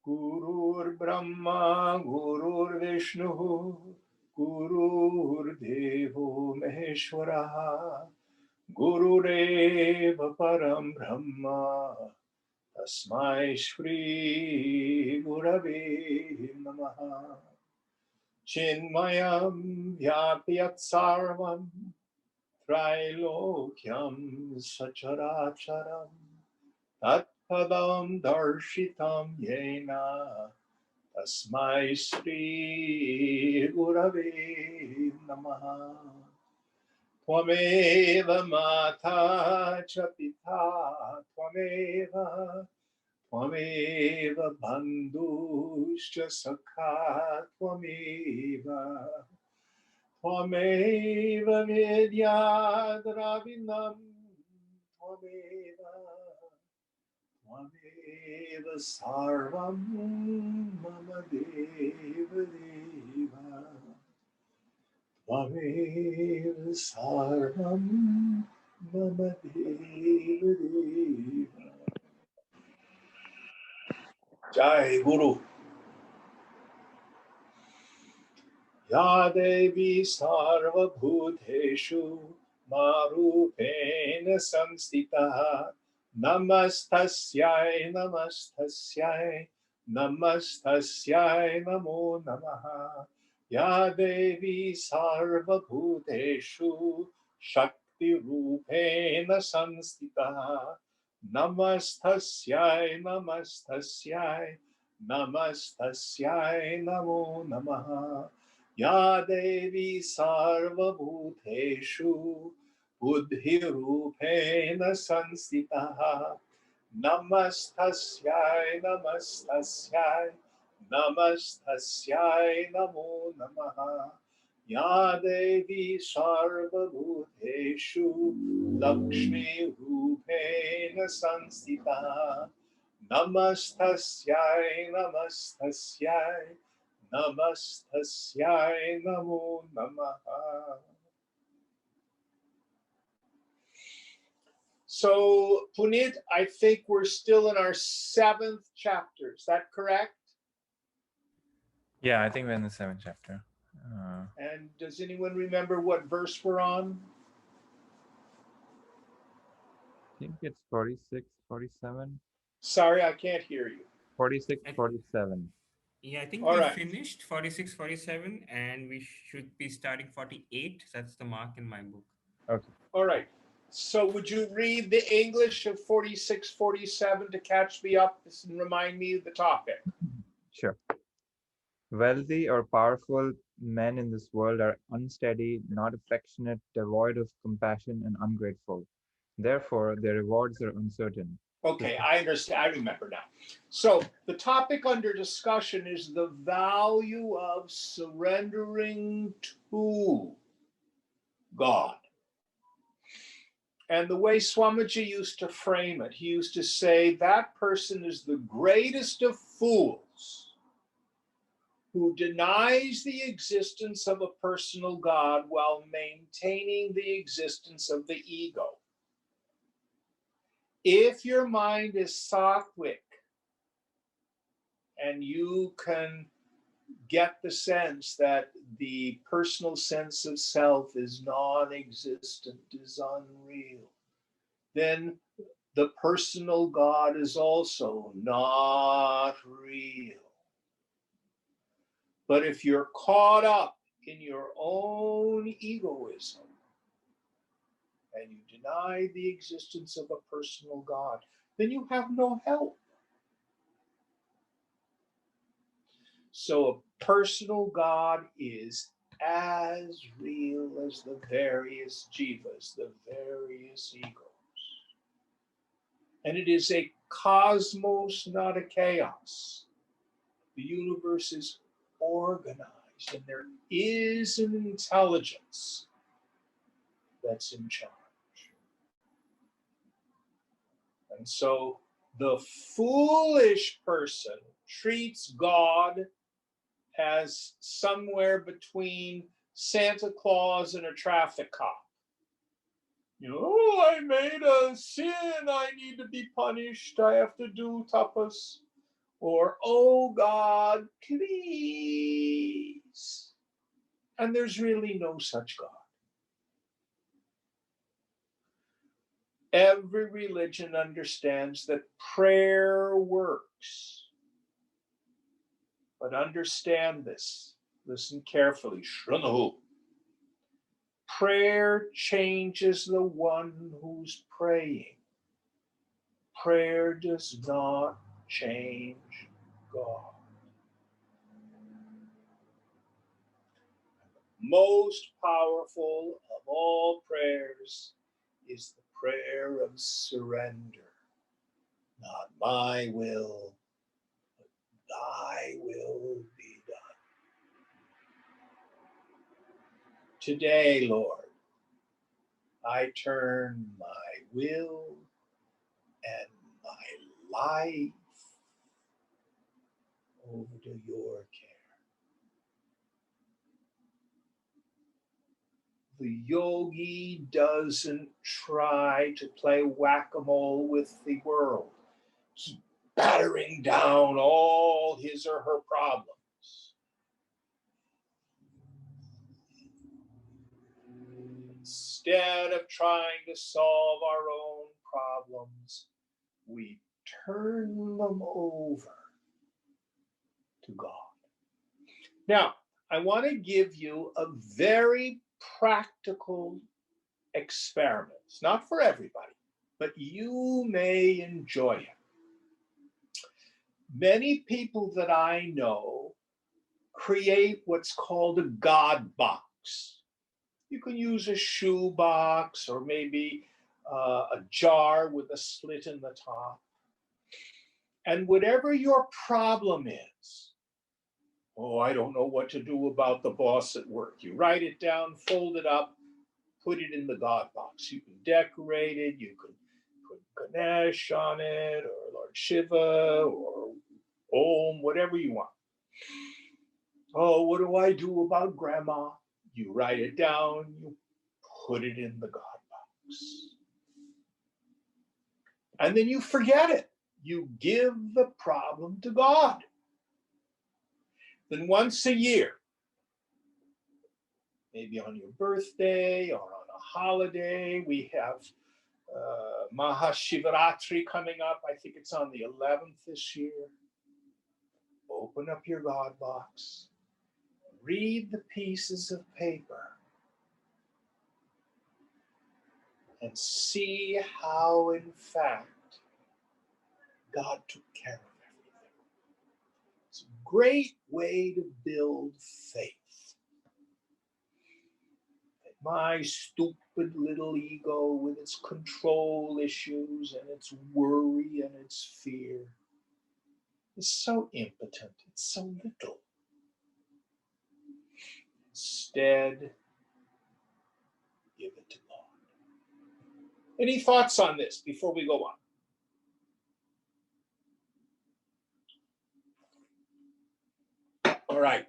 Gurur Brahma, Gurur Vishnu, Gurur Devo Maheshwara, Gurureva Param Brahma, Tasmai Shri Gurave Namaha. Chinmayam Vyapyat Sarvam Trilokyam Sacharacharam Tatpadam Darshitam Yena Tasmai Sri Gurave Namaha. Tvameva Mata Cha Pita Tvameva Tvameva Bandhuscha Sakha Tvameva Tvameva Vidyadravinam Tvameva Tvameva Sarvam Mama Deva Deva Tvameva Sarvam Mama Deva Deva. Jai Guru. Ya Devi Sarva Bhuteshu Marupena Samstita Namastasyai Namastasyai Namastasyai Namo Namaha. Ya Devi Sarva Bhuteshu Shakti Rupena Samstita Namastasyai Namastasyai Namastasyai Namo Namaha. Ya Devi Sarva Bhuteshu Buddhi Rupena Sanstita Namastasyai Namastasyai Namastasyai Namo Namaha. Ya Devi Sarva Bhuteshu Lakshmi Rupena Sanstita Namastasyai Namastasyai Namastasyai Namo Namaha. So, Punit, I think we're still in our 7th chapter. Is that correct? Yeah, I think we're in the 7th chapter. And does anyone remember what verse we're on? I think it's 46, 47. Sorry, I can't hear you. 46, 47. Yeah, I think All we right. finished 46, 47, and we should be starting 48. That's the mark in my book. Okay. All right. So would you read the English of 46, 47 to catch me up and remind me of the topic? Sure. Wealthy or powerful men in this world are unsteady, not affectionate, devoid of compassion, and ungrateful. Therefore, their rewards are uncertain. Okay, I understand. I remember now. So the topic under discussion is the value of surrendering to God. And the way Swamiji used to frame it, he used to say that person is the greatest of fools who denies the existence of a personal God while maintaining the existence of the ego. If your mind is sattvic and you can get the sense that the personal sense of self is non-existent, is unreal, then the personal God is also not real. But if you're caught up in your own egoism and you deny the existence of a personal God, then you have no help. So a personal God is as real as the various jivas, the various egos. And it is a cosmos, not a chaos. The universe is organized, and there is an intelligence that's in charge. And so the foolish person treats God as somewhere between Santa Claus and a traffic cop. You know, oh, I made a sin, I need to be punished, I have to do tapas. or, oh God, please. And there's really no such God. Every religion understands that prayer works. But understand this. Listen carefully. Shrunahu. Prayer changes the one who's praying. Prayer does not change God. Most powerful of all prayers is the prayer of surrender. Not my will, but thy will be done. Today, Lord, I turn my will and my life over to your care. The yogi doesn't try to play whack-a-mole with the world. He's battering down all his or her problems. Instead of trying to solve our own problems, we turn them over to God. Now, I want to give you a very practical experiment. It's not for everybody, but you may enjoy it. Many people that I know create what's called a God box. You can use a shoe box or maybe a jar with a slit in the top. And whatever your problem is, oh, I don't know what to do about the boss at work. You write it down, fold it up, put it in the God box. You can decorate it, you can put Ganesh on it, or Lord Shiva, or Om, whatever you want. Oh, what do I do about grandma? You write it down, you put it in the God box. And then you forget it. You give the problem to God. Then once a year, maybe on your birthday or on a holiday, we have Mahashivaratri coming up. I think it's on the 11th this year. Open up your God box. Read the pieces of paper and see how, in fact, God took care of everything. It's a great way to build faith. My stupid little ego with its control issues and its worry and its fear is so impotent, it's so little. Instead, give it to God. Any thoughts on this before we go on? All right.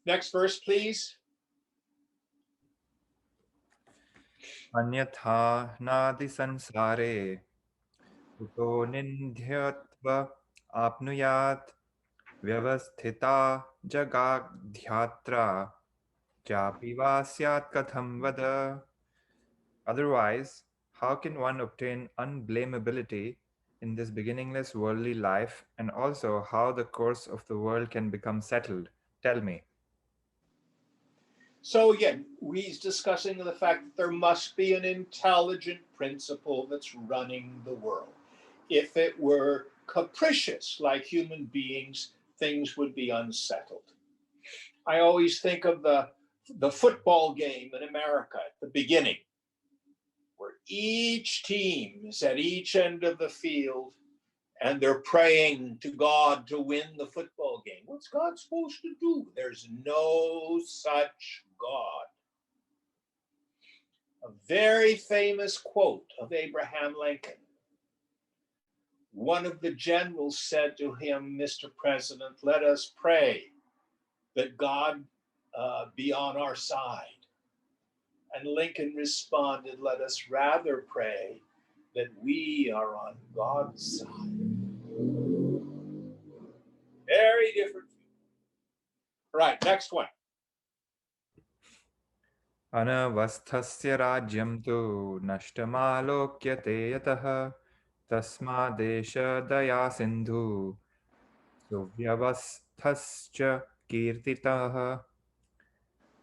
Next verse, please. Anyatha nadi sansare kuto nindhyatva apnuyat vyavasthita jagadhyatra japi vasyat katham vada. Otherwise, how can one obtain unblamability in this beginningless worldly life, and also how the course of the world can become settled? Tell me. So again, he's discussing the fact that there must be an intelligent principle that's running the world. If it were capricious like human beings, things would be unsettled. I always think of the football game in America at the beginning, where each team is at each end of the field and they're praying to God to win the football game. What's God supposed to do? There's no such God. A very famous quote of Abraham Lincoln. One of the generals said to him, Mr. President, let us pray that God be on our side. And Lincoln responded, let us rather pray that we are on God's side. very different view. Right, next one. अनवस्थस्य राज्यं तु नष्टमालोक्यते यतः तस्मादेष दया Sindhu सुव्यवस्थश्च कीर्तितः.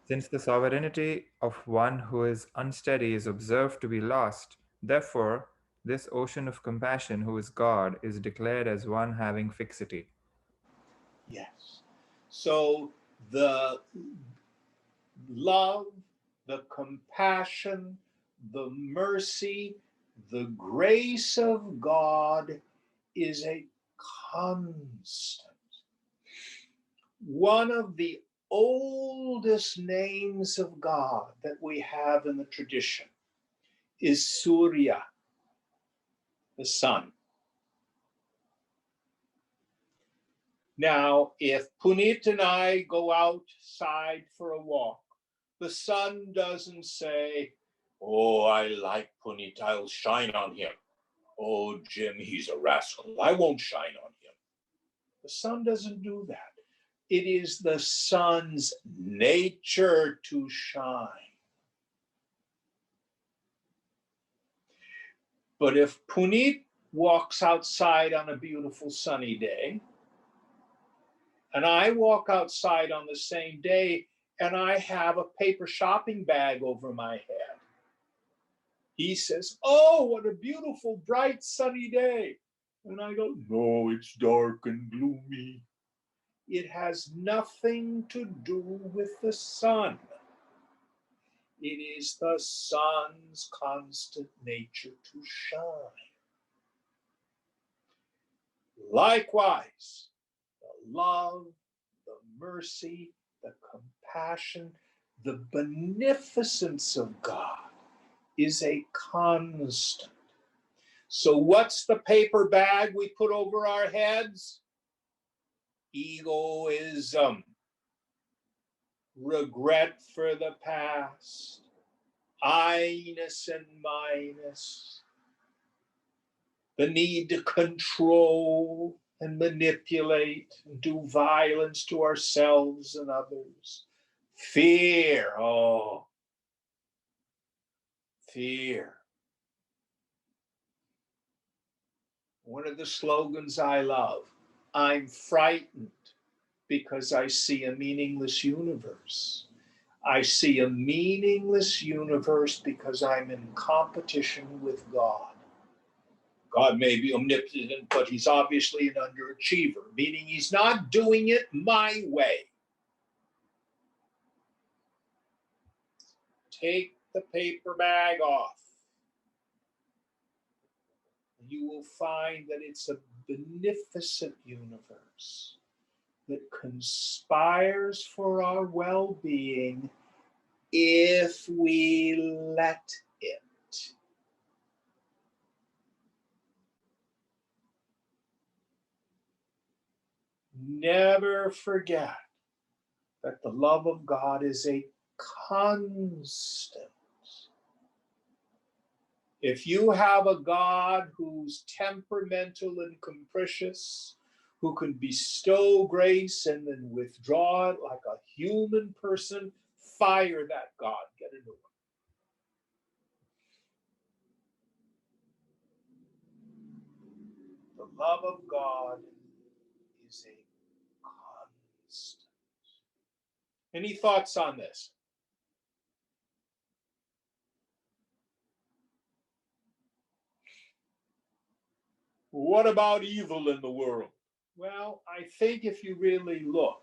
Since the sovereignty of one who is unsteady is observed to be lost, therefore this ocean of compassion who is God is declared as one having fixity. Yes. So the love, the compassion, the mercy, the grace of God is a constant. One of the oldest names of God that we have in the tradition is Surya, the sun. Now, if Puneet and I go outside for a walk, the sun doesn't say, "Oh, I like Puneet, I'll shine on him. Oh, Jim, he's a rascal, I won't shine on him." The sun doesn't do that. It is the sun's nature to shine. But if Puneet walks outside on a beautiful sunny day, and I walk outside on the same day, and I have a paper shopping bag over my head, he says, "Oh, what a beautiful, bright, sunny day." And I go, "No, it's dark and gloomy." It has nothing to do with the sun. It is the sun's constant nature to shine. Likewise, the love, the mercy, the compassion, the beneficence of God is a constant. So what's the paper bag we put over our heads? Egoism, regret for the past, I-ness and minus, the need to control and manipulate and do violence to ourselves and others. Fear, oh, fear. One of the slogans I love, I'm frightened because I see a meaningless universe. I see a meaningless universe because I'm in competition with God. God may be omnipotent, but he's obviously an underachiever, meaning he's not doing it my way. Take the paper bag off. You will find that it's a beneficent universe that conspires for our well-being if we let it. Never forget that the love of God is a constant. If you have a God who's temperamental and capricious, who can bestow grace and then withdraw it like a human person, fire that God, get a new one. The love of God is a constant. Any thoughts on this? What about evil in the world? Well, I think if you really look,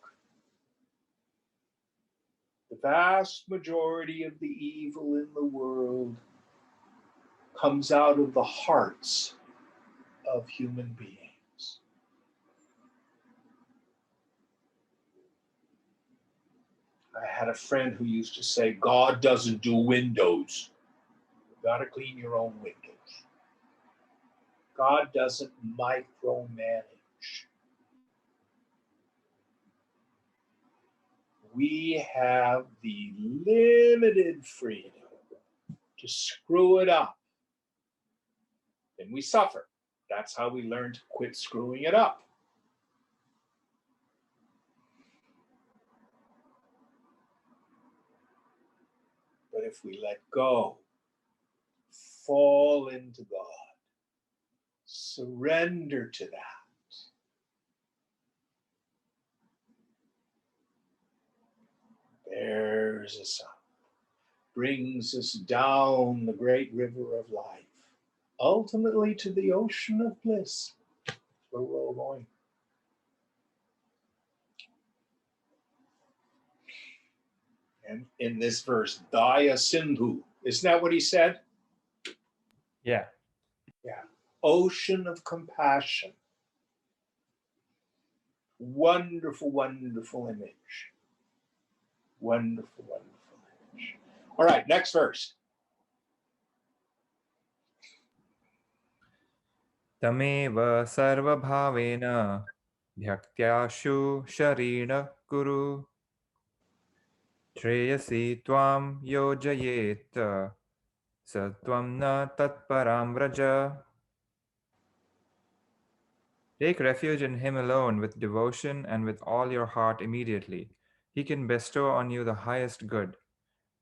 the vast majority of the evil in the world comes out of the hearts of human beings. I had a friend who used to say, God doesn't do windows. You got to clean your own windows. God doesn't micromanage. We have the limited freedom to screw it up. Then we suffer. That's how we learn to quit screwing it up. if we let go, fall into God, surrender to that, there's a sun, brings us down the great river of life, ultimately to the ocean of bliss, where we're all going. And in this verse, Daya Sindhu, isn't that what he said? Yeah. Yeah. Ocean of compassion. Wonderful, wonderful image. Wonderful, wonderful image. All right, next verse. Tameva sarvabhavena bhaktyashu sharina kuru shreyasi tvam yojayet satvam na tatparam vraja. Take refuge in him alone with devotion and with all your heart immediately. He can bestow on you the highest good.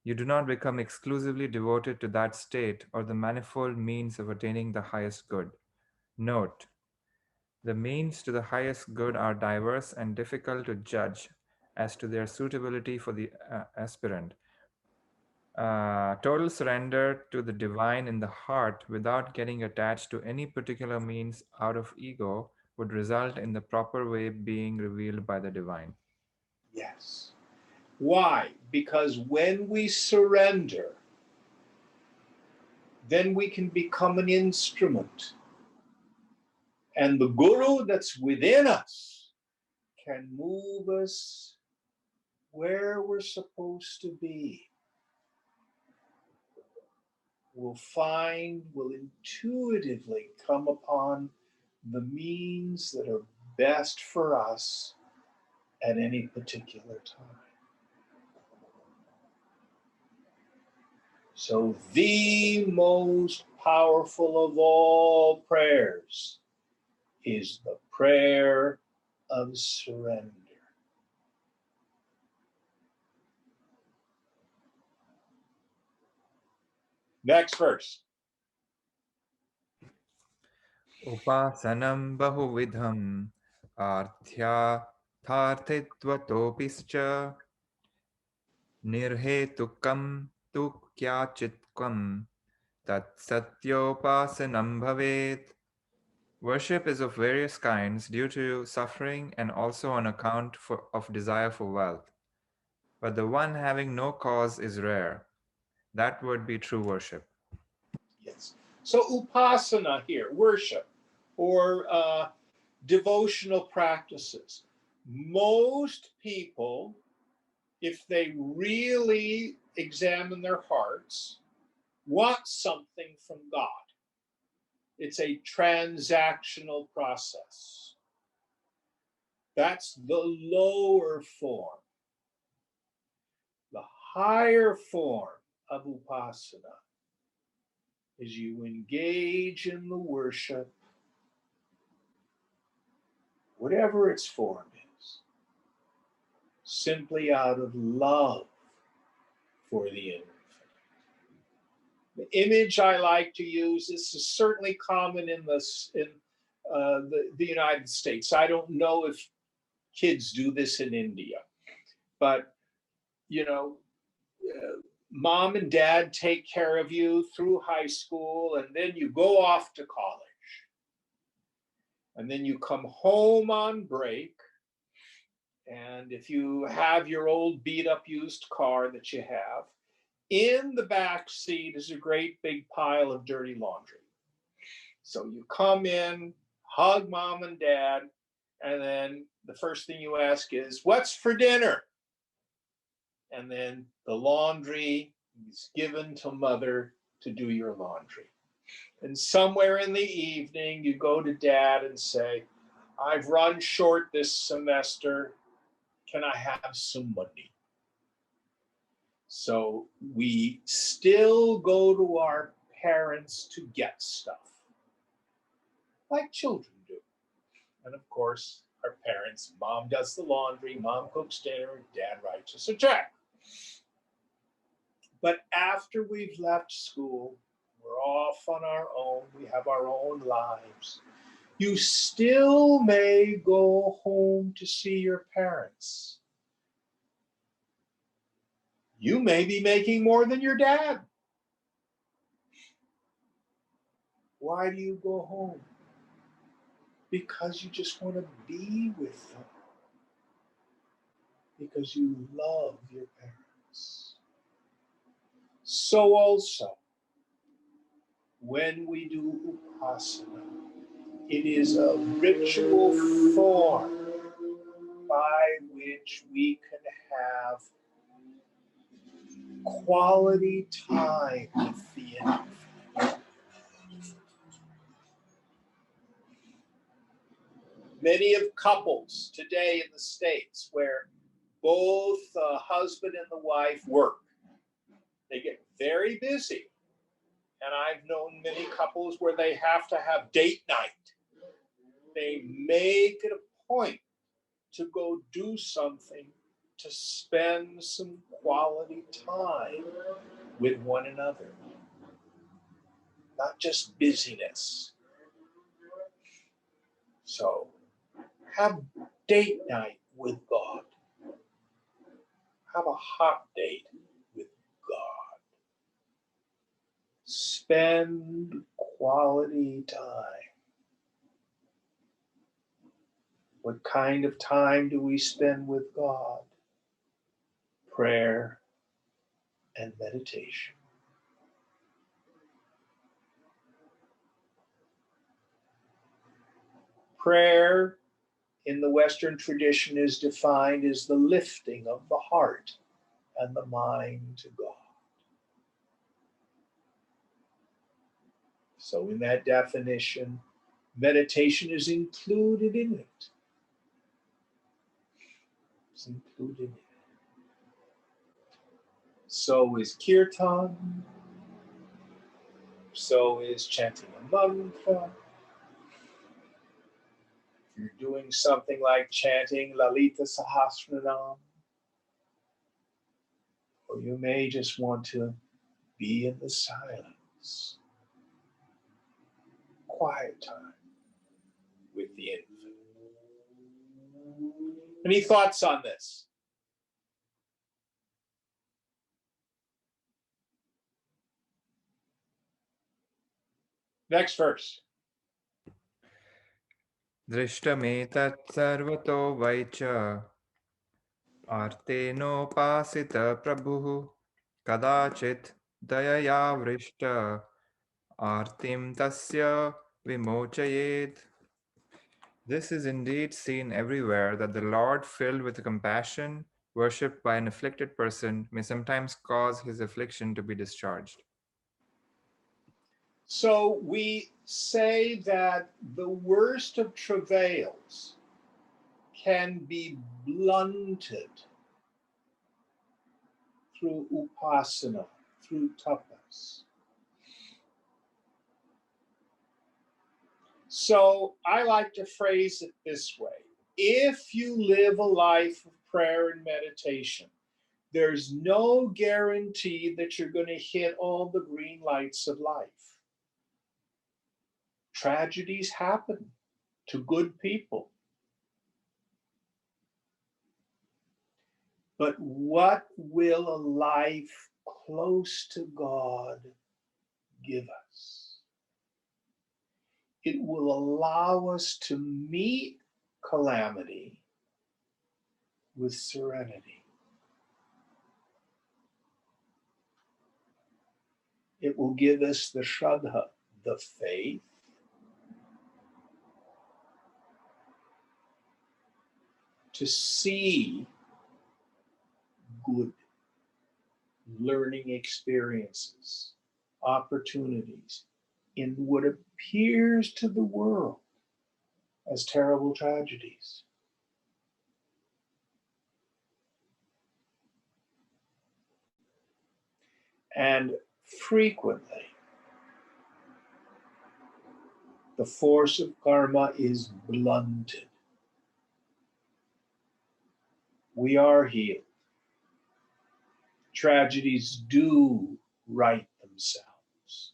You do not become exclusively devoted to that state or the manifold means of attaining the highest good. Note, the means to the highest good are diverse and difficult to judge as to their suitability for the aspirant. Total surrender to the divine in the heart without getting attached to any particular means out of ego would result in the proper way being revealed by the divine. Yes. Why? Because when we surrender, then we can become an instrument. And the guru that's within us can move us where we're supposed to be. We'll intuitively come upon the means that are best for us at any particular time. So the most powerful of all prayers is the prayer of surrender. Next verse. Upasanam bahuvidham arthya tharthitvato nirhetukam tu kyachitkam tat satyopasanam bhavet. Worship is of various kinds due to suffering and also on account of desire for wealth. But the one having no cause is rare. That would be true worship. Yes. So upasana here, worship, or devotional practices. Most people, if they really examine their hearts, want something from God. It's a transactional process. That's the lower form. The higher form of upasana is you engage in the worship, whatever its form is, simply out of love for the infinite. The image I like to use, this is certainly common in the United States. I don't know if kids do this in India, but mom and dad take care of you through high school, and then you go off to college. And then you come home on break, and if you have your old beat up used car that you have, in the back seat is a great big pile of dirty laundry. So you come in, hug mom and dad, and then the first thing you ask is, "What's for dinner?" And then the laundry is given to mother to do your laundry. And somewhere in the evening, you go to dad and say, "I've run short this semester. Can I have some money?" So we still go to our parents to get stuff, like children do. And of course, our parents, mom does the laundry, mom cooks dinner, dad writes us a check. But after we've left school, we're off on our own, we have our own lives. You still may go home to see your parents. You may be making more than your dad. Why do you go home? Because you just want to be with them. Because you love your parents. So also, when we do upasana, it is a ritual form by which we can have quality time with the infinite. Many of couples today in the States where both the husband and the wife work, they get very busy. And I've known many couples where they have to have date night. They make it a point to go do something to spend some quality time with one another. Not just busyness. So have date night with God. Have a hot date with God. Spend quality time. What kind of time do we spend with God? Prayer and meditation. Prayer in the Western tradition is defined as the lifting of the heart and the mind to God. So in that definition, meditation is included in it. It's included in it. So is kirtan. So is chanting a mantra. If you're doing something like chanting Lalita Sahasranam, or you may just want to be in the silence. Quiet time with the infinite. Any thoughts on this? Next verse. दृष्टमेतत् सर्वतो वै च आर्तेनोपासित प्रभुः कदाचित् दययावृष्ट आर्तिं तस्य vimochayet. This is indeed seen everywhere that the Lord, filled with compassion, worshipped by an afflicted person, may sometimes cause his affliction to be discharged. So we say that the worst of travails can be blunted through upasana, through tapas. So I like to phrase it this way. If you live a life of prayer and meditation, there's no guarantee that you're going to hit all the green lights of life. Tragedies happen to good people. But what will a life close to God give us? It will allow us to meet calamity with serenity. It will give us the shraddha, the faith, to see good learning experiences, opportunities in what appears to the world as terrible tragedies. And frequently, the force of karma is blunted. We are healed. tragedies do right themselves.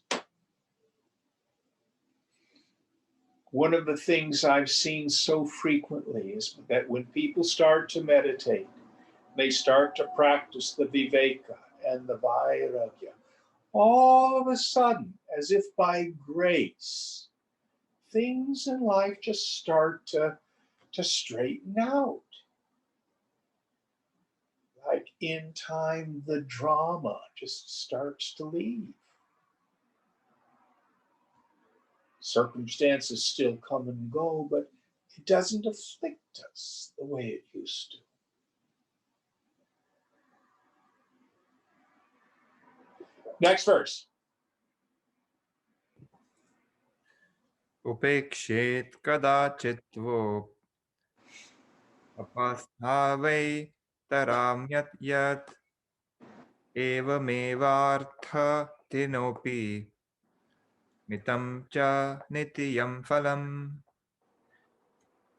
One of the things I've seen so frequently is that when people start to meditate, they start to practice the viveka and the vairagya, all of a sudden, as if by grace, things in life just start to straighten out. Like in time, the drama just starts to leave. Circumstances still come and go, but it doesn't afflict us the way it used to. Next verse. उपेक्षेत् कदाचित्वो अपस्थावै तराम्यत् यत् एवमेवार्थतिनोऽपि मितं च नित्यं फलम्.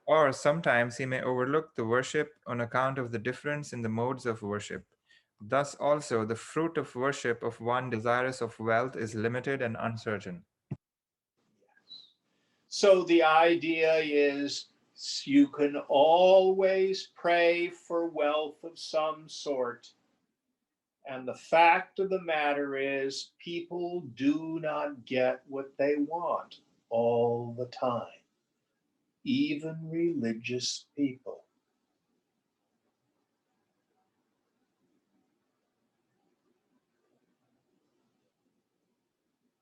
Or sometimes he may overlook the worship on account of the difference in the modes of worship. Thus also the fruit of worship of one desirous of wealth is limited and uncertain. So the idea is you can always pray for wealth of some sort. And the fact of the matter is, people do not get what they want all the time, even religious people.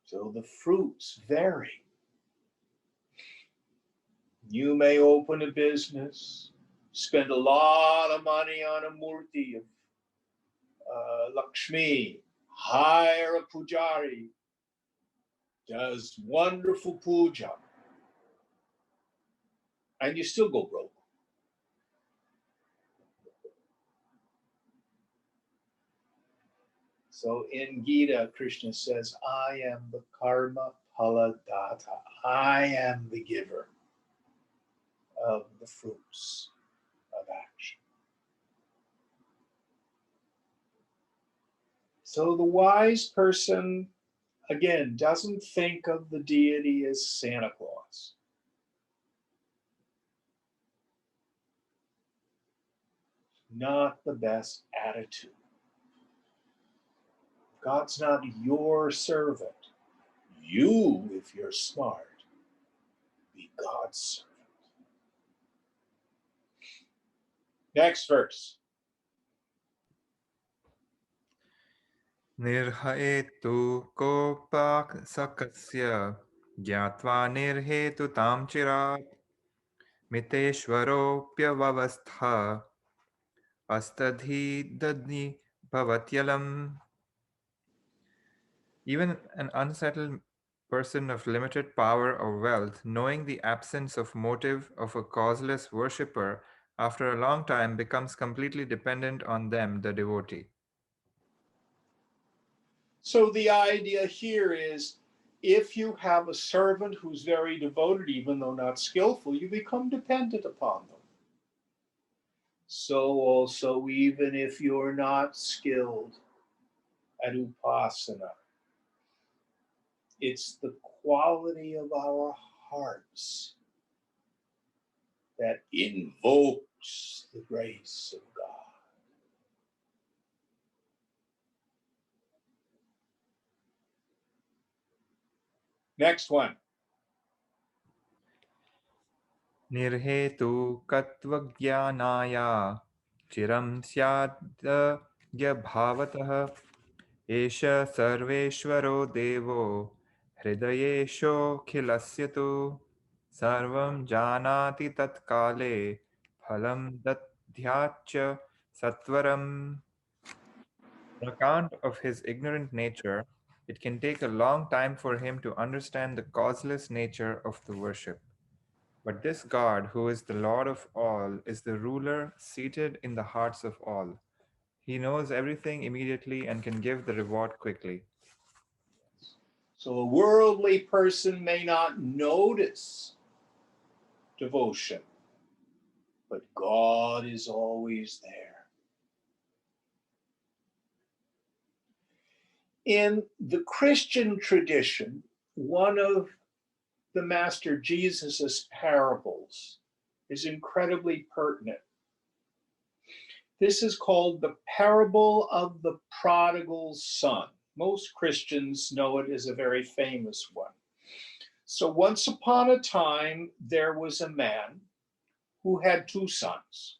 So the fruits vary. You may open a business, spend a lot of money on a murti of Lakshmi, hire a pujari, does wonderful puja, and you still go broke. So in Gita, Krishna says, I am the karma phala data. I am the giver of the fruits of action. So the wise person, again, doesn't think of the deity as Santa Claus. Not the best attitude. God's not your servant. You, if you're smart, be God's servant. Next verse. Nirhaetu kopak sakasya gyatva nirhetu tam chirat miteshwaropyavavastha astadhi dadni bhavatyalam. Even an unsettled person of limited power or wealth, knowing the absence of motive of a causeless worshipper, after a long time becomes completely dependent on them, the devotee. So the idea here is, if you have a servant who's very devoted, even though not skillful, you become dependent upon them. So also, even if you're not skilled at upasana, it's the quality of our hearts that invokes the grace of God. Next one. Nirhetu katvagyanaya chiram syadgyabhavatah esha sarveshwaro devo hridayesho khilasyatu sarvam janati tatkale phalam dadhyacha satvaram. On account of his ignorant nature, it can take a long time for him to understand the causeless nature of the worship. But this God, who is the Lord of all, is the ruler seated in the hearts of all. He knows everything immediately and can give the reward quickly. So a worldly person may not notice devotion, but God is always there. In the Christian tradition, one of the Master Jesus's parables is incredibly pertinent. This is called the parable of the Prodigal Son. Most Christians know it as a very famous one. So once upon a time, there was a man who had two sons,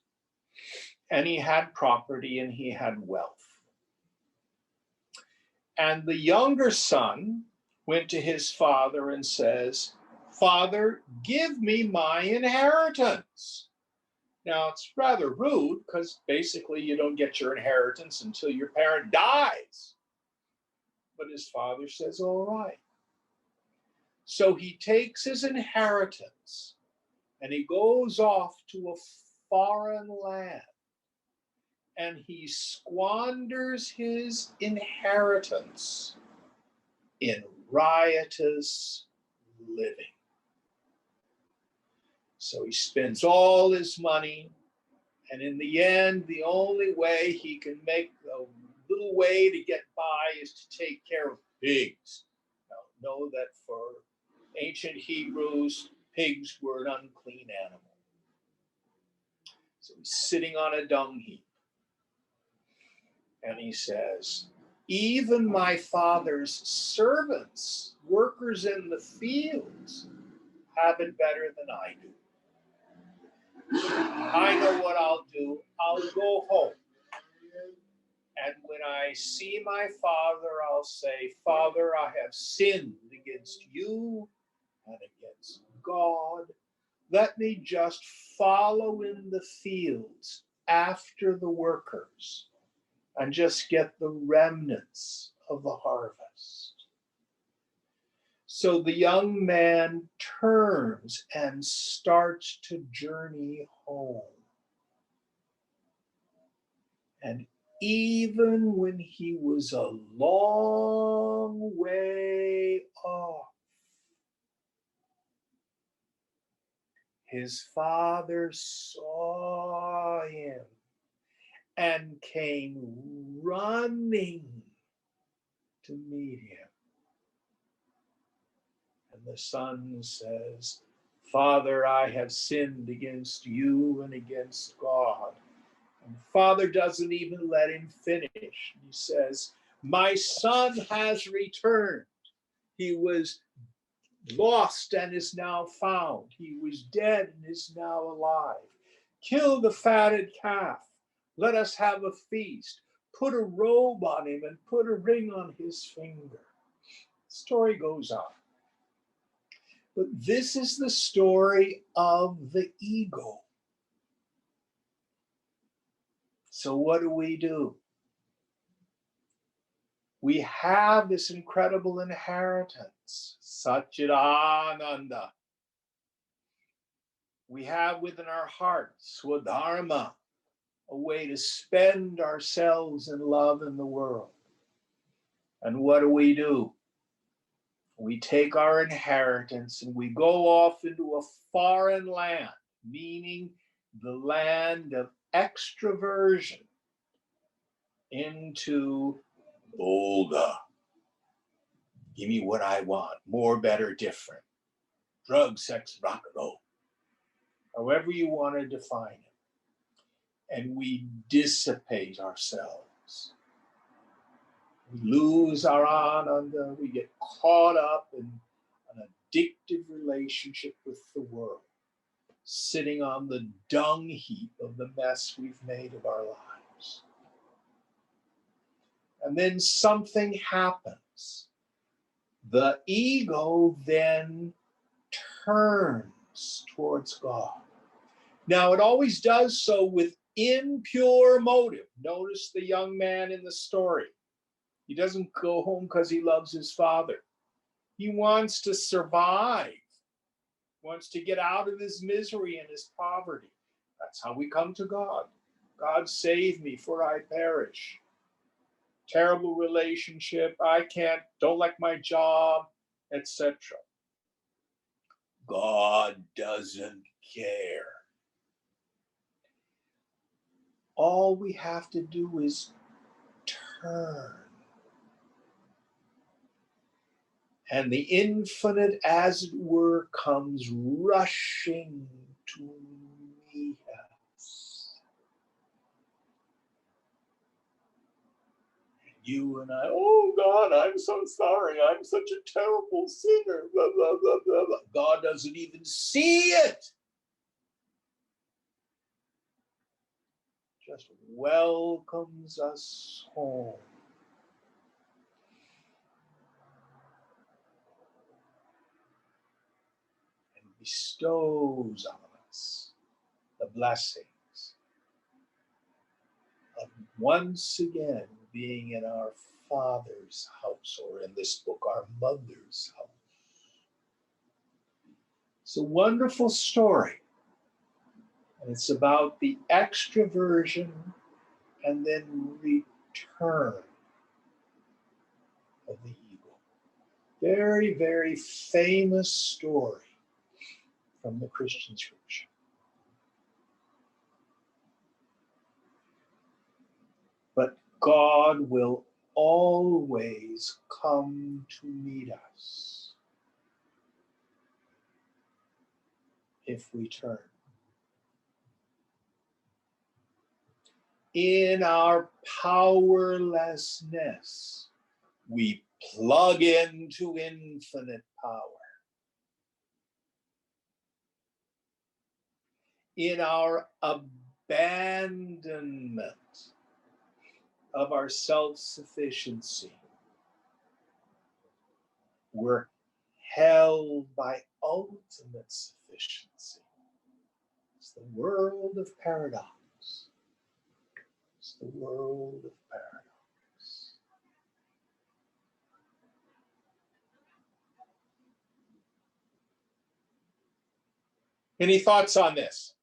and he had property and he had wealth. And the younger son went to his father and says, "Father, give me my inheritance." Now, it's rather rude because basically you don't get your inheritance until your parent dies. But his father says, all right. So he takes his inheritance and he goes off to a foreign land and he squanders his inheritance in riotous living. So he spends all his money, and in the end, the only way he can make a little way to get by is to take care of pigs. Now, know that for ancient Hebrews, pigs were an unclean animal. So he's sitting on a dung heap. And he says, even my father's servants, workers in the fields, have it better than I do. I know what I'll do. I'll go home. And when I see my father, I'll say, Father, I have sinned against you and against God. Let me just follow in the fields after the workers and just get the remnants of the harvest. So the young man turns and starts to journey home. And even when he was a long way off, his father saw him and came running to meet him. And the son says, Father, I have sinned against you and against God. And the father doesn't even let him finish. He says, my son has returned. He was lost and is now found. He was dead and is now alive. Kill the fatted calf. Let us have a feast. Put a robe on him and put a ring on his finger. The story goes on. But this is the story of the ego. So what do? We have this incredible inheritance, Satchidananda. We have within our hearts, Swadharma, a way to spend ourselves in love in the world. And what do? We take our inheritance and we go off into a foreign land, meaning the land of extroversion, into Olga. Give me what I want, more, better, different. Drug, sex, rock and roll. However you want to define it. And we dissipate ourselves. We lose our ananda. We get caught up in an addictive relationship with the world, sitting on the dung heap of the mess we've made of our lives. And then something happens. The ego then turns towards God. Now, it always does so with impure motive. Notice the young man in the story. He doesn't go home because he loves his father. He wants to survive, wants to get out of his misery and his poverty. That's how we come to God. God, save me, for I perish. Terrible relationship, don't like my job, etc. God doesn't care. All we have to do is turn. And the infinite, as it were, comes rushing to meet us. You and I, oh God, I'm so sorry. I'm such a terrible sinner. Blah, blah, blah, blah, blah. God doesn't even see it. Just welcomes us home. And bestows on us the blessings of once again being in our Father's house, or in this book, our mother's house. It's a wonderful story. And it's about the extroversion and then return of the ego. Very, very famous story from the Christian scripture. But God will always come to meet us if we turn. In our powerlessness, we plug into infinite power. In our abandonment of our self-sufficiency, we're held by ultimate sufficiency. It's the world of paradox. It's the world of paradox. Any thoughts on this?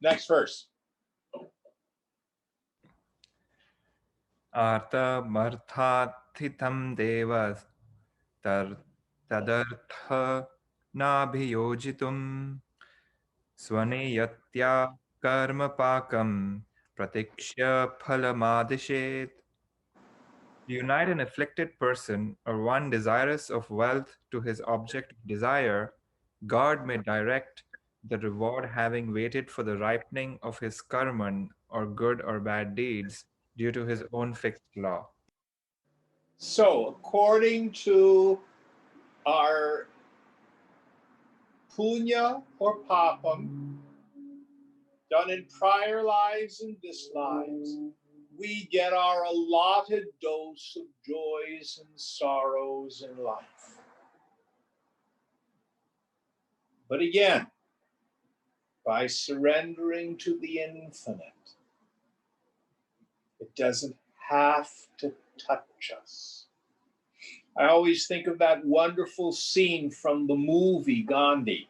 Next verse. Arthamarthathitam devas tadartha nabhiyojitum svaneyatya karma pakam pratikshya phalamadishet. To unite an afflicted person or one desirous of wealth to his object of desire, God may direct the reward having waited for the ripening of his karman or good or bad deeds due to his own fixed law. So, according to our punya or papam, done in prior lives and this lives, we get our allotted dose of joys and sorrows in life. But again, by surrendering to the infinite, it doesn't have to touch us. I always think of that wonderful scene from the movie Gandhi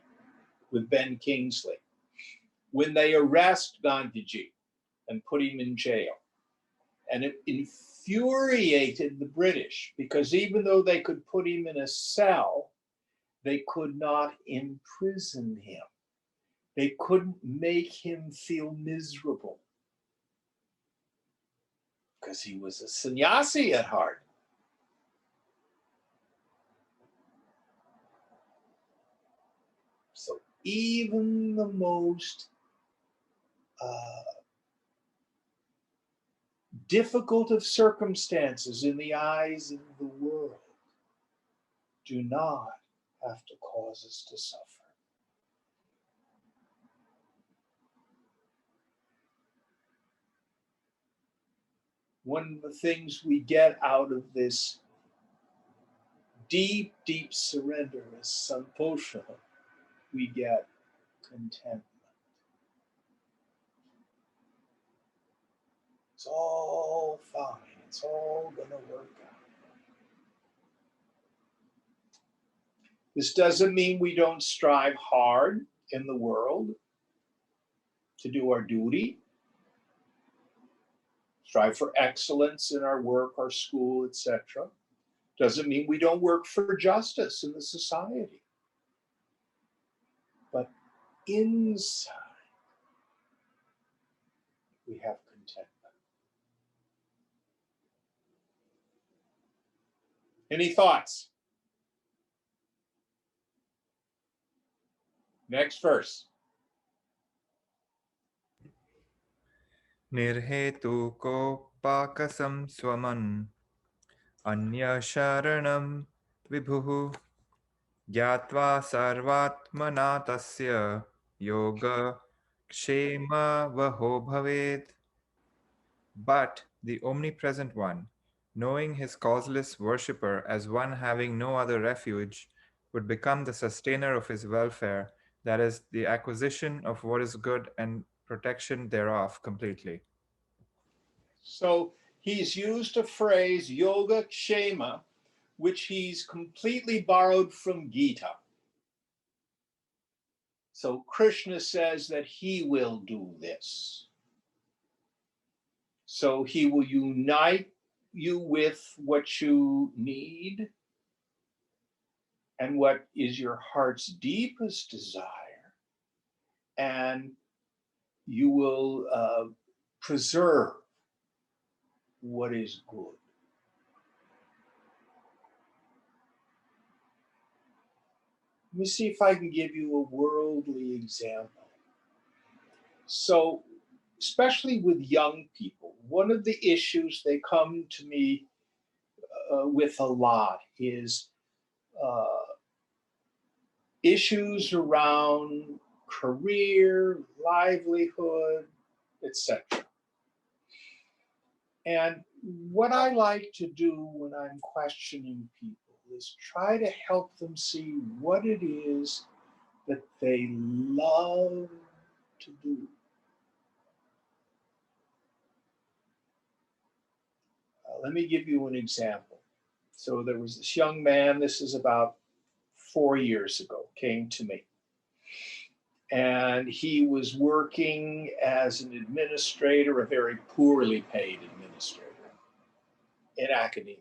with Ben Kingsley, when they arrest Gandhiji and put him in jail. And it infuriated the British, because even though they could put him in a cell, they could not imprison him. They couldn't make him feel miserable, because he was a sannyasi at heart. So even the most difficult of circumstances in the eyes of the world do not have to cause us to suffer. One of the things we get out of this deep, deep surrender is santosha. We get contentment. It's all fine. It's all going to work out. This doesn't mean we don't strive hard in the world to do our duty, strive for excellence in our work, our school, etc. Doesn't mean we don't work for justice in the society. But inside, we have contentment. Any thoughts? Next verse. Nirhetukopakasam swaman anya sharanam vibhuhu gyatva sarvatmana tasya yoga kshema vaho bhaved. But the omnipresent one, knowing his causeless worshipper as one having no other refuge, would become the sustainer of his welfare, that is, the acquisition of what is good and protection thereof completely. So he's used a phrase, yoga kshema, which he's completely borrowed from Gita. So Krishna says that he will do this. So he will unite you with what you need and what is your heart's deepest desire. And you will preserve what is good. Let me see if I can give you a worldly example. So, especially with young people, one of the issues they come to me with a lot is issues around career, livelihood, etc. And what I like to do when I'm questioning people is try to help them see what it is that they love to do. Let me give you an example. So there was this young man, this is about 4 years ago, came to me. And he was working as an administrator, a very poorly paid administrator in academia.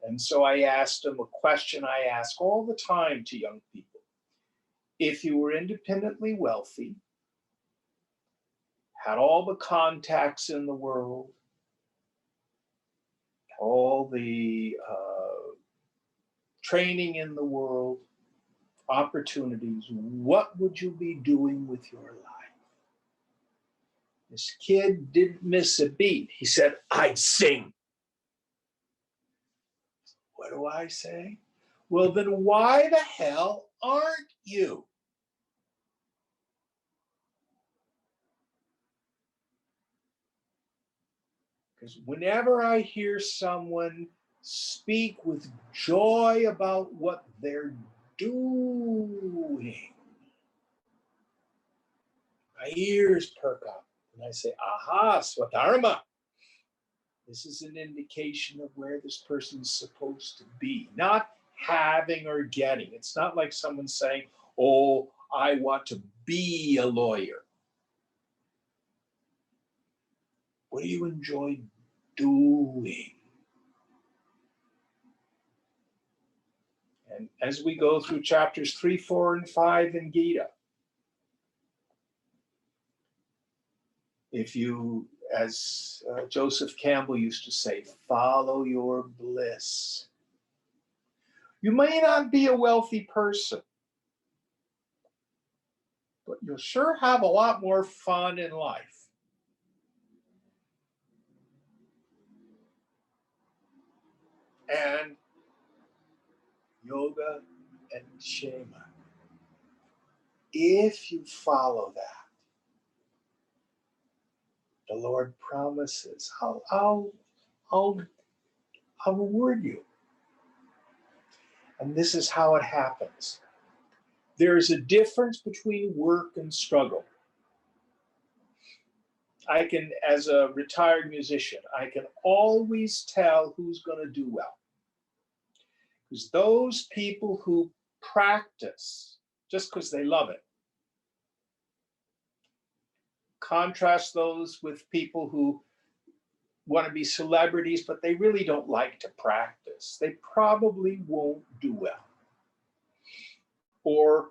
And so I asked him a question I ask all the time to young people. If you were independently wealthy, had all the contacts in the world, all the training in the world, opportunities, what would you be doing with your life? This kid didn't miss a beat. He said, I'd sing. What do I say? Well, then why the hell aren't you? Because whenever I hear someone speak with joy about what they're doing, my ears perk up and I say, aha, swadharma. This is an indication of where this person's supposed to be, not having or getting. It's not like someone saying, oh, I want to be a lawyer. What do you enjoy doing? And as we go through chapters 3, 4, and 5 in Gita, if you, as Joseph Campbell used to say, follow your bliss. You may not be a wealthy person, but you'll sure have a lot more fun in life. And yoga and kshema, if you follow that, the Lord promises, I'll reward you. And this is how it happens. There is a difference between work and struggle. I can, as a retired musician, I can always tell who's going to do well. Because those people who practice just because they love it, contrast those with people who want to be celebrities, but they really don't like to practice. They probably won't do well. Or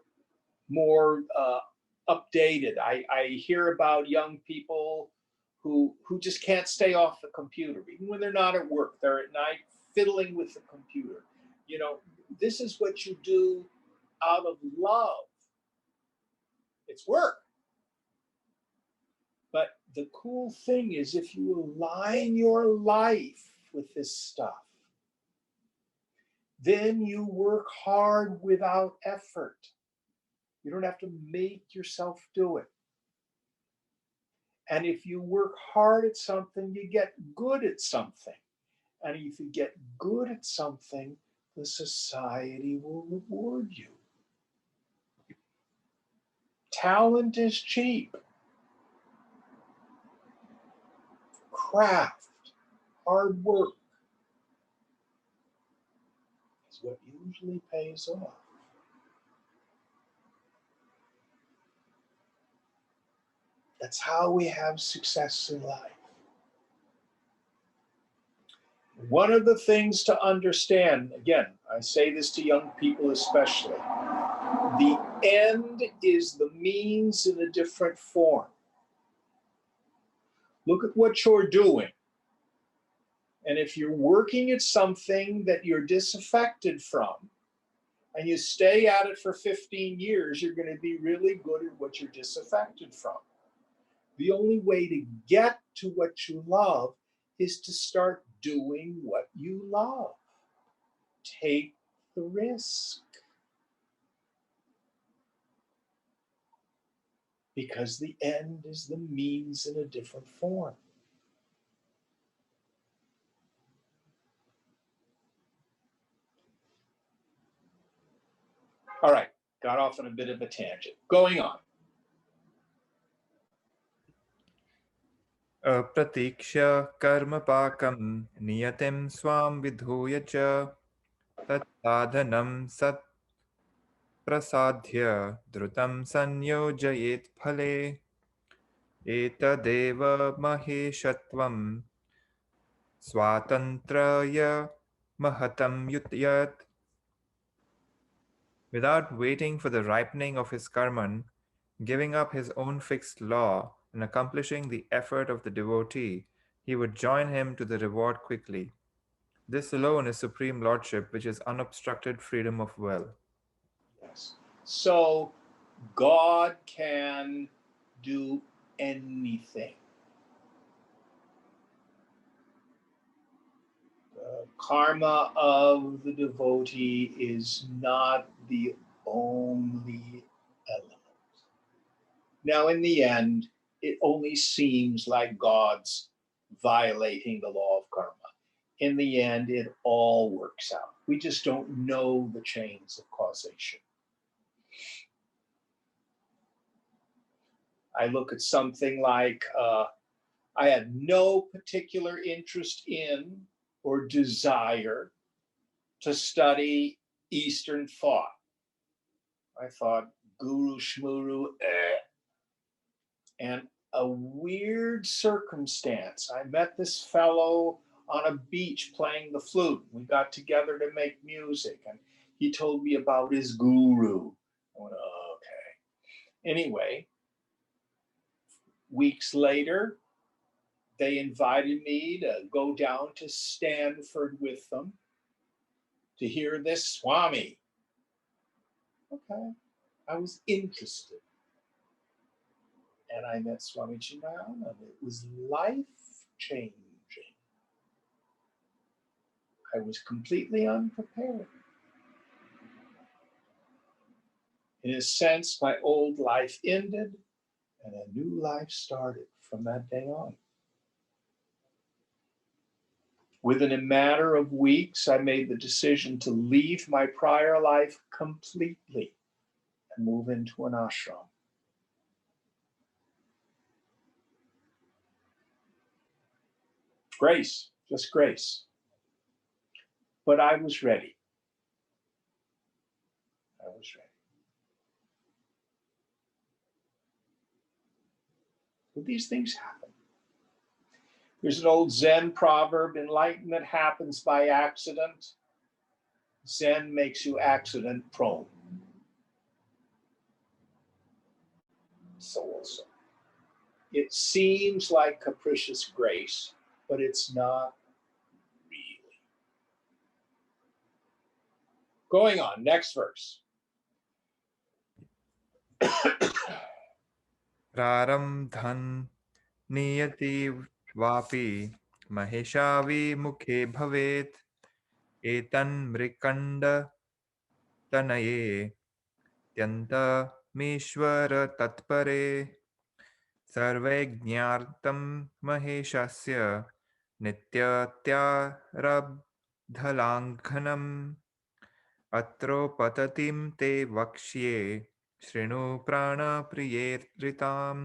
more updated. I hear about young people who just can't stay off the computer. Even when they're not at work, they're at night fiddling with the computer. You know, this is what you do out of love. It's work. But the cool thing is, if you align your life with this stuff, then you work hard without effort. You don't have to make yourself do it. And if you work hard at something, you get good at something. And if you get good at something, the society will reward you. Talent is cheap. Craft, hard work is what usually pays off. That's how we have success in life. One of the things to understand, again, I say this to young people especially, the end is the means in a different form. Look at what you're doing. And if you're working at something that you're disaffected from, and you stay at it for 15 years, you're going to be really good at what you're disaffected from. The only way to get to what you love is to start doing what you love. Take the risk. Because the end is the means in a different form. All right, got off on a bit of a tangent. Going on. अप्रतीक्ष्य कर्मपाकं नियतिं Swan विधूय च तत्साधनं सत्प्रसाद्य द्रुतं संयोजयेत् फले एतदेव महेशत्वं स्वातन्त्र्य महतं यत्. Without waiting for the ripening of his karman, giving up his own fixed law and accomplishing the effort of the devotee, he would join him to the reward quickly. This alone is supreme lordship, which is unobstructed freedom of will. Yes. So God can do anything. The karma of the devotee is not the only element. Now, in the end, it only seems like God's violating the law of karma. In the end, it all works out. We just don't know the chains of causation. I look at something like I had no particular interest in or desire to study Eastern thought. I thought guru shmuru, and a weird circumstance. I met this fellow on a beach playing the flute. We got together to make music, and he told me about his guru. I went, oh, okay. Anyway, weeks later, they invited me to go down to Stanford with them to hear this Swami. Okay, I was interested. And I met Swami Chinmayana. It was life-changing. I was completely unprepared. In a sense, my old life ended and a new life started from that day on. Within a matter of weeks, I made the decision to leave my prior life completely and move into an ashram. Grace, just grace. But I was ready. I was ready. But these things happen. There's an old Zen proverb, enlightenment happens by accident. Zen makes you accident prone. So also, it seems like capricious grace, but it's not really. Going on, next verse. प्रारब्धं नियति वापि महेशाविमुखे भवेत् एतन्मृकण्डतनये त्यन्तमीश्वरतत्परे सर्वैज्ञार्तं महेशस्य नित्यत्यारब्धलाङ्घनम् अत्रोपततिं ते वक्ष्ये शृणु प्राणप्रियेर्ऋताम्.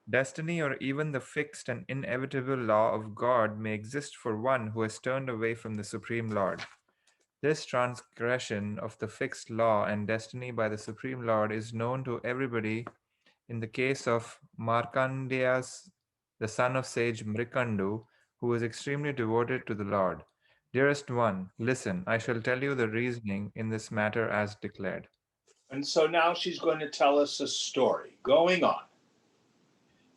Destiny, or even the fixed and inevitable law of God, may exist for one who has turned away from the Supreme Lord. This transgression of the fixed law and destiny by the Supreme Lord is known to everybody in the case of Markandeya's, the son of sage Mrikandu, who was extremely devoted to the Lord. Dearest one, listen, I shall tell you the reasoning in this matter as declared. And so now she's going to tell us a story. Going on.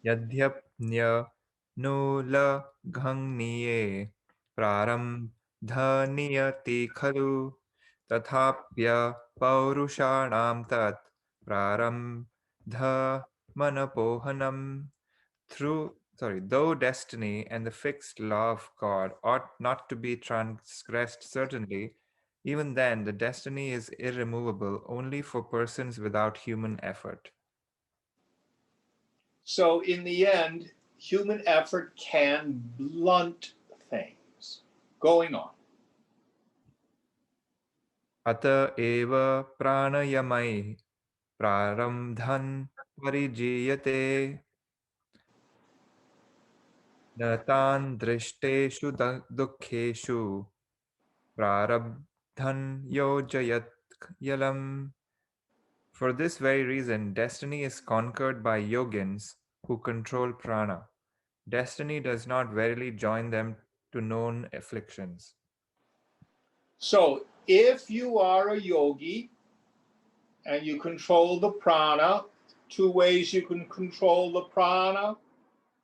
यद्यप्न्यनुलघङ्निये प्रारब्धनियति खलु तथाप्यपौरुषाणां तत् प्रारब्धमनपोहनम्. Though destiny and the fixed law of God ought not to be transgressed certainly, even then the destiny is irremovable only for persons without human effort. So in the end, human effort can blunt things. Going on. अत एव प्राणयमैः प्रारब्धं परिजीयते न तान् दृष्टेषु दुःखेषु प्रारब्धं योजयत् यलम्. For this very reason, destiny is conquered by yogins who control prana. Destiny does not verily join them to known afflictions. So if you are a yogi and you control the prana, two ways you can control the prana: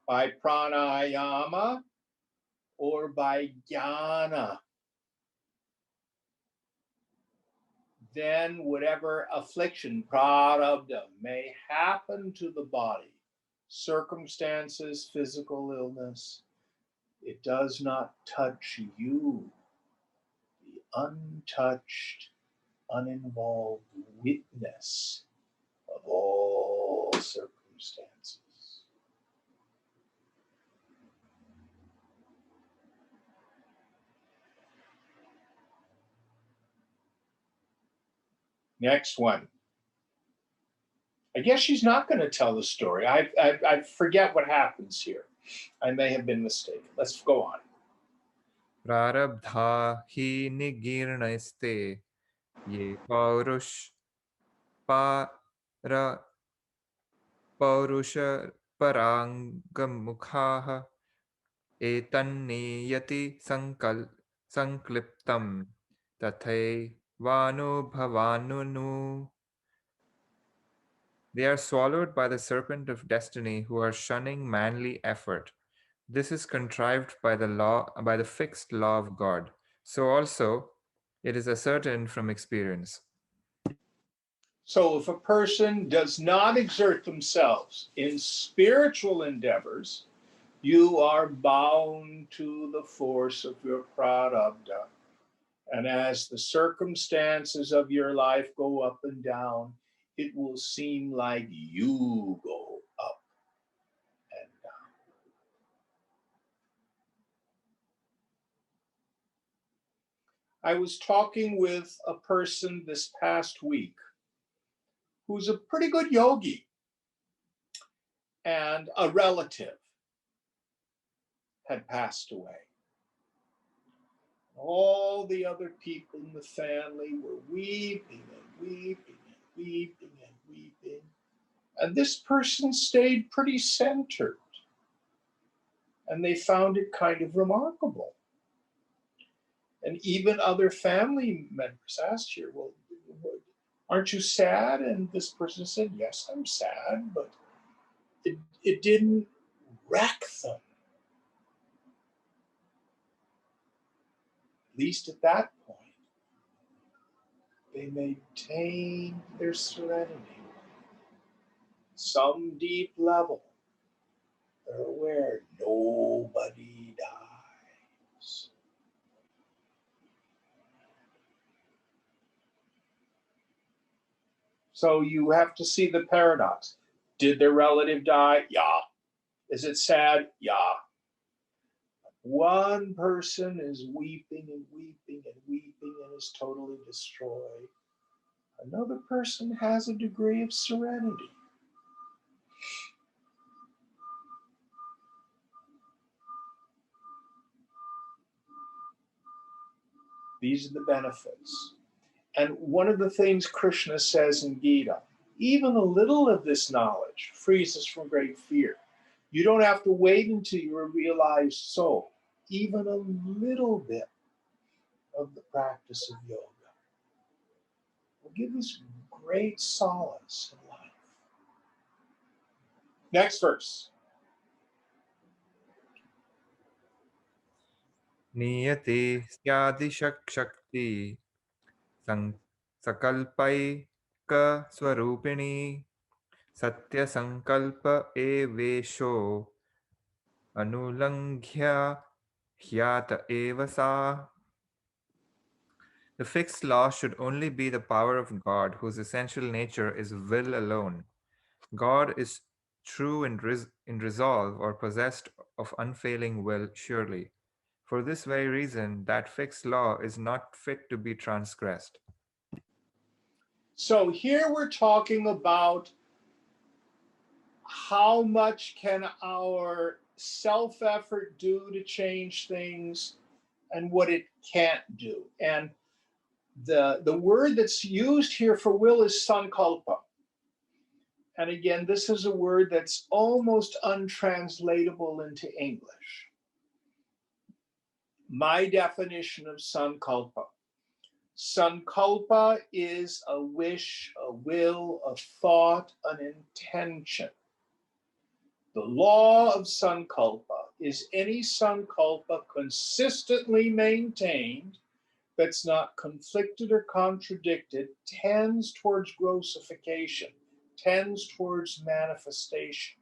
by pranayama or by jnana. Then whatever affliction, prarabdha, may happen to the body, circumstances, physical illness, it does not touch you, the untouched, uninvolved witness of all circumstances. Next one. I guess she's not going to tell the story. I forget what happens here. I may have been mistaken. Let's go on. Prarabdha hi nigirnaiste ye paurusha parangamukhaha etanniyati sankliptam tathaivanubhavanunu. They are swallowed by the serpent of destiny who are shunning manly effort. This is contrived by the fixed law of God. So also it is ascertained from experience. So if a person does not exert themselves in spiritual endeavors, you are bound to the force of your prarabdha. And as the circumstances of your life go up and down, it will seem like you go up and down. I was talking with a person this past week who's a pretty good yogi, and a relative had passed away. All the other people in the family were weeping and weeping and weeping and weeping. And this person stayed pretty centered. And they found it kind of remarkable. And even other family members asked her, well, aren't you sad? And this person said, yes, I'm sad, but it didn't wreck them. At least at that point. They maintain their serenity. Some deep level, they're aware nobody dies. So you have to see the paradox. Did their relative die? Yeah. Is it sad? Yeah. One person is weeping and weeping and weeping and is totally destroyed. Another person has a degree of serenity. These are the benefits. And one of the things Krishna says in Gita, even a little of this knowledge frees us from great fear. You don't have to wait until you're a realized soul. Even a little bit of the practice of yoga will give us great solace in life. Next verse. Niyate syadishakshakti sakalpaika swarupini satya sankalpa evesho anulanghya hyata evasa. The fixed law should only be the power of God, whose essential nature is will alone. God is true in resolve or possessed of unfailing will, surely. For this very reason, that fixed law is not fit to be transgressed. So here we're talking about how much can our self-effort do to change things and what it can't do. And the word that's used here for will is sankalpa. And again, this is a word that's almost untranslatable into English. My definition of sankalpa. Sankalpa is a wish, a will, a thought, an intention. The law of sankalpa is any sankalpa consistently maintained that's not conflicted or contradicted, tends towards grossification, tends towards manifestation.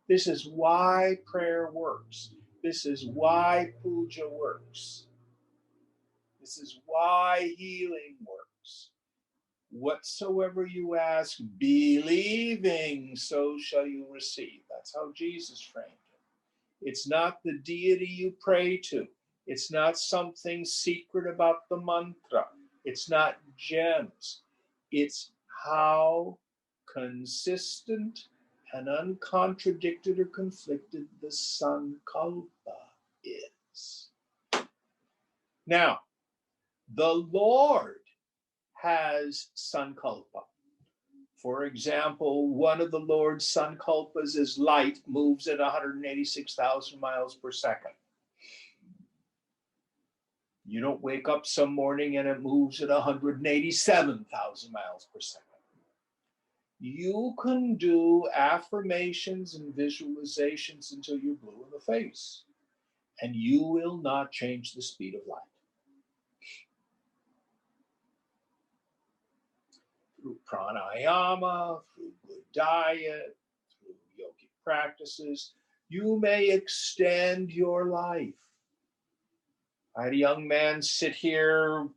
This is why prayer works. This is why puja works. This is why healing works. Whatsoever you ask, believing, so shall you receive. That's how Jesus framed it. It's not the deity you pray to. It's not something secret about the mantra. It's not gems. It's how consistent and uncontradicted or conflicted the sankalpa is. Now, the Lord has sankalpa. For example, one of the Lord's sankalpas is light moves at 186,000 miles per second. You don't wake up some morning and it moves at 187,000 miles per second. You can do affirmations and visualizations until you're blue in the face, and you will not change the speed of light. Through pranayama, through good diet, through yogic practices, you may extend your life. I had a young man sit here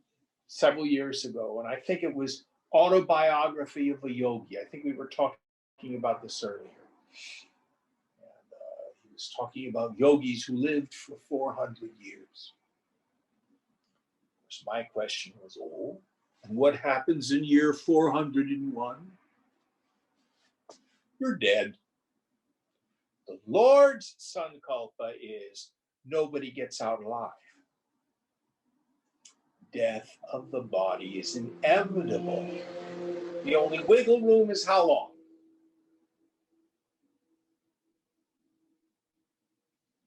several years ago, and I think it was Autobiography of a Yogi. I think we were talking about this earlier. And he was talking about yogis who lived for 400 years. Of course, my question was, oh, and what happens in year 401? You're dead. The Lord's sankalpa is nobody gets out alive. Death of the body is inevitable. The only wiggle room is how long?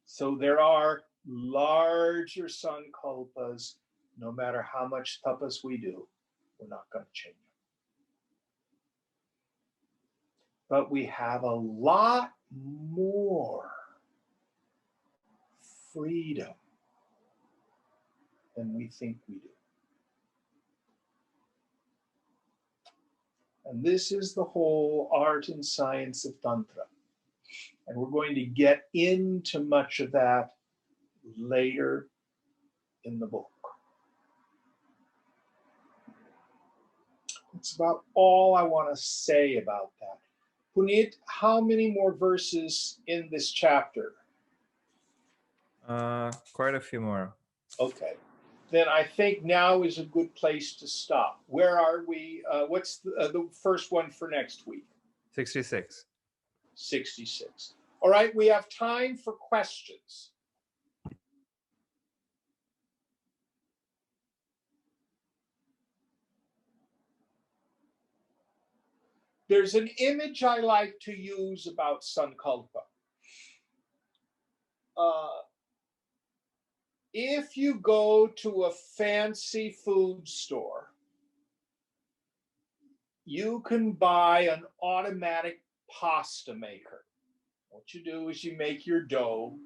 So there are larger sankalpas. No matter how much tapas we do, we're not going to change them. But we have a lot more freedom than we think we do. And this is the whole art and science of Tantra. And we're going to get into much of that later in the book. That's about all I want to say about that. Puneet, how many more verses in this chapter? Quite a few more. Okay. Then I think now is a good place to stop. Where are we? What's the first one for next week? 66. 66. All right, we have time for questions. There's an image I like to use about Sankalpa. If you go to a fancy food store, you can buy an automatic pasta maker. What you do is you make your dough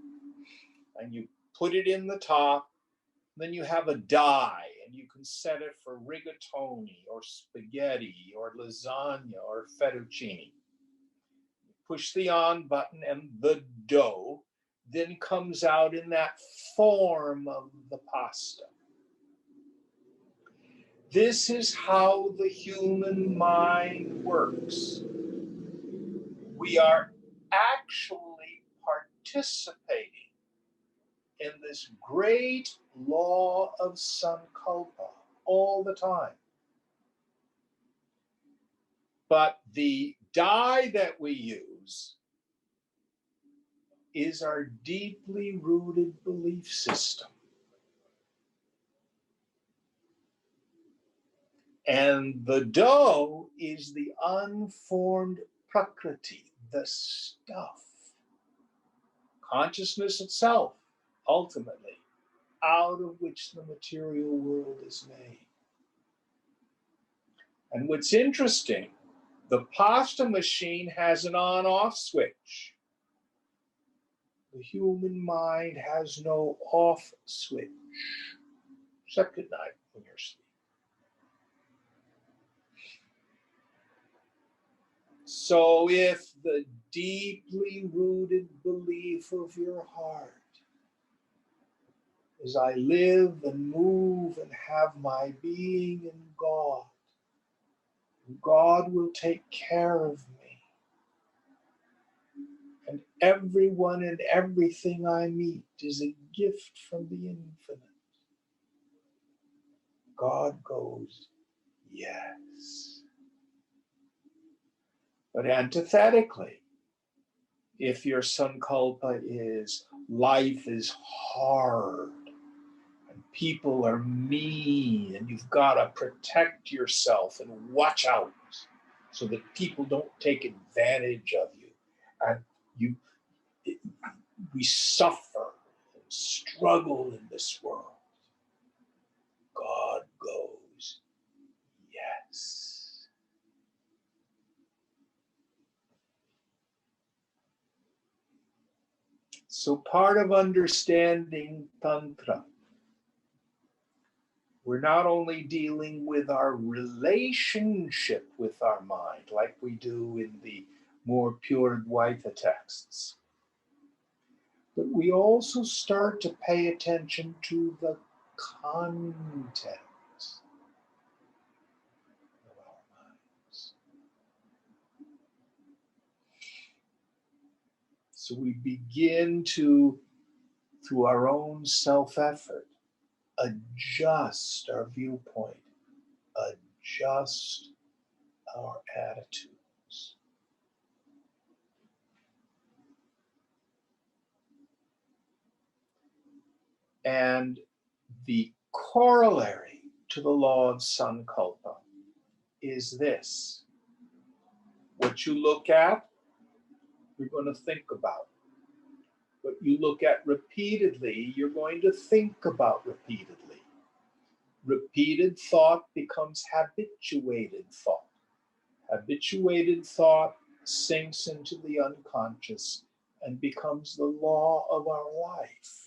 and you put it in the top. Then you have a die and you can set it for rigatoni or spaghetti or lasagna or fettuccine. Push the on button and the dough then comes out in that form of the pasta. This is how the human mind works. We are actually participating in this great law of Sankalpa all the time. But the die that we use is our deeply rooted belief system. And the dough is the unformed prakriti, the stuff, consciousness itself, ultimately, out of which the material world is made. And what's interesting, the pasta machine has an on-off switch. The human mind has no off switch, except at night when you're asleep. So if the deeply rooted belief of your heart is I live and move and have my being in God, God will take care of me. And everyone and everything I meet is a gift from the infinite. God goes, yes. But antithetically, if your sankalpa is life is hard and people are mean and you've got to protect yourself and watch out so that people don't take advantage of you, and we suffer and struggle in this world, God goes, yes. So part of understanding Tantra, we're not only dealing with our relationship with our mind, like we do in the more pure Dvaita texts, but we also start to pay attention to the content of our minds. So we begin to, through our own self-effort, adjust our viewpoint, adjust our attitudes. And the corollary to the law of Sankalpa is this. What you look at, you're going to think about. What you look at repeatedly, you're going to think about repeatedly. Repeated thought becomes habituated thought. Habituated thought sinks into the unconscious and becomes the law of our life.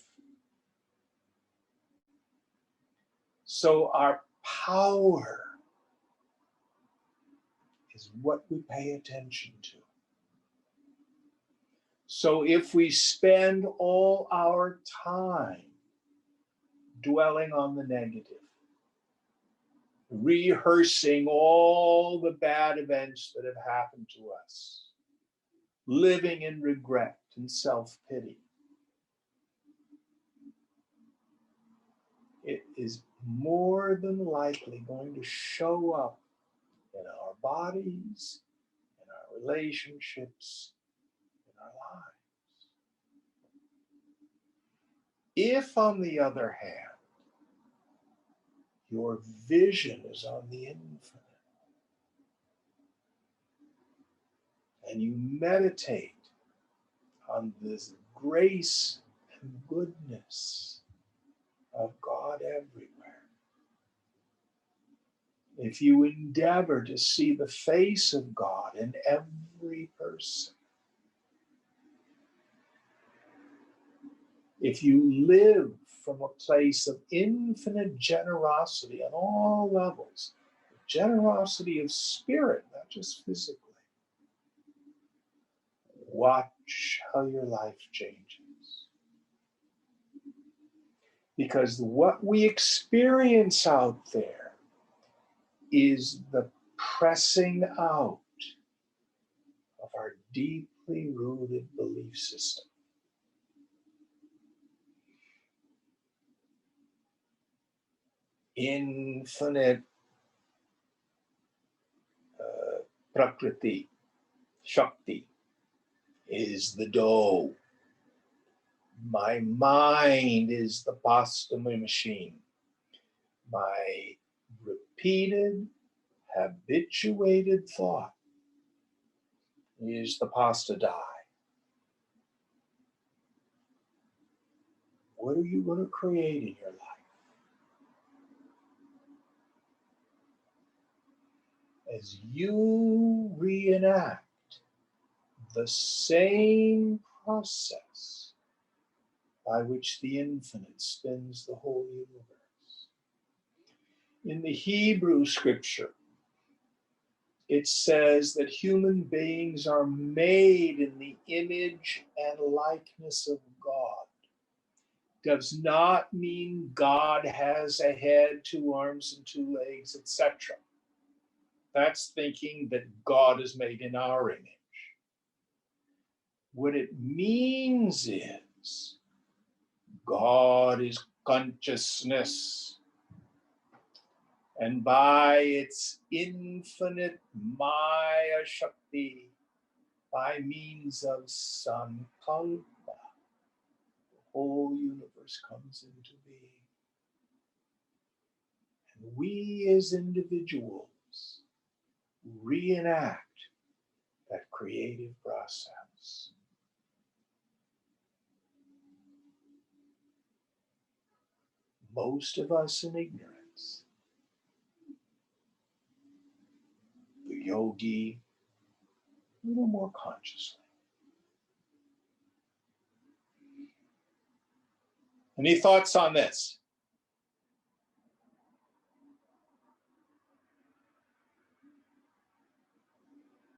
So our power is is what we pay attention to. So if we spend all our time dwelling on the negative, rehearsing all the bad events that have happened to us, living in regret and self-pity, it is more than likely going to show up in our bodies, in our relationships, in our lives. If, on the other hand, your vision is on the infinite, and you meditate on this grace and goodness of God everywhere, if you endeavor to see the face of God in every person, if you live from a place of infinite generosity on all levels, generosity of spirit, not just physically, watch how your life changes. Because what we experience out there is the pressing out of our deeply rooted belief system. Infinite Prakriti, Shakti, is the dough. My mind is the pasta machine. My repeated, habituated thought is the pasta die. What are you going to create in your life? As you reenact the same process by which the infinite spins the whole universe. In the Hebrew scripture, it says that human beings are made in the image and likeness of God. Does not mean God has a head, 2 arms, and 2 legs, etc. That's thinking that God is made in our image. What it means is God is consciousness, and by its infinite Maya Shakti, by means of Sankalpa, the whole universe comes into being. And we as individuals reenact that creative process. Most of us in ignorance. The yogi, a little more consciously. Any thoughts on this?